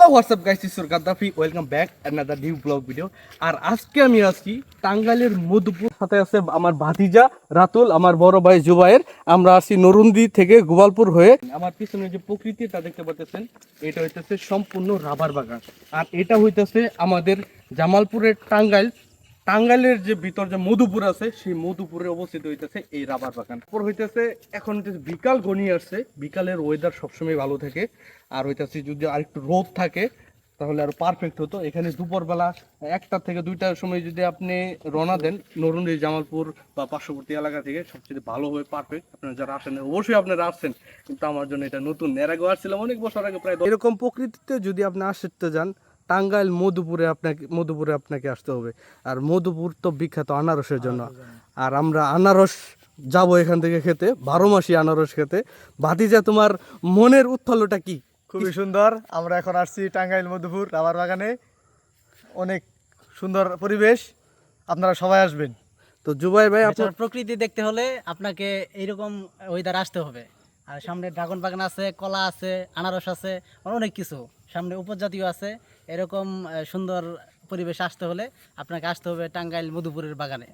Hello what's up guys, it's Gaddafi. Welcome back another new blog video. আর আজকে আমি আছি টাঙ্গাইলের মধুপুর। সাথে আছে আমার ভাতিজা রাতুল, আমার বড় ভাই জুবাইর। আমরা আসছি নরুন্দি থেকে গোপালপুর হয়ে। আমার পিছনে যে প্রকৃতিটা দেখতে পাচ্ছেন, এটা হইতেছে সম্পূর্ণ রাবার বাগান। আর এটা হইতেছে আমাদের জামালপুরের টাঙ্গাইলের যে ভিতর যে মধুপুর আছে, সেই মধুপুরে অবস্থিত হইতেছে এই রাবার বাগান। পর হইতেছে এখন হইতেছে বিকাল ঘনিয়ে আসছে, বিকালের ওয়েদার সবসময় ভালো থাকে। আর হইতেছে যদি আর একটু রোদ থাকে তাহলে আরো পারফেক্ট হতো। এখানে দুপুরবেলা 1টা থেকে 2টার সময় যদি আপনি রওনা দেন নরুন্দি জামালপুর বা পার্শ্ববর্তী এলাকা থেকে, সবচেয়ে ভালো হবে, পারফেক্ট। আপনারা যারা আসেন অবশ্যই আপনারা আসছেন, কিন্তু আমার জন্য এটা নতুন। এর আগে আসছিলাম অনেক বছর আগে, প্রায় এরকম প্রকৃতিতে যদি আপনি আসতে যান টাঙ্গাইল মধুপুরে আপনাকে আসতে হবে। আর মধুপুর তো বিখ্যাত আনারসের জন্য। আর আমরা আনারস যাব এখান থেকে খেতে, 12 মাসি আনারস খেতে। ভাতিজা, তোমার মনের উত্থলটা কি? খুবই সুন্দর। আমরা এখন আসছি টাঙ্গাইল মধুপুর রাবার বাগানে। অনেক সুন্দর পরিবেশ, আপনারা সবাই আসবেন। তো জুবাই ভাই, আপনার প্রকৃতি দেখতে হলে আপনাকে এইরকম ওয়েদার আসতে হবে। আর সামনে ড্রাগন বাগান আছে, কলা আছে, আনারস আছে, অনেক কিছু সামনে উপজাতীয় আছে। এরকম সুন্দর পরিবেশ আসতে হলে আপনাকে আসতে হবে টাঙ্গাইল মধুপুরের বাগানে।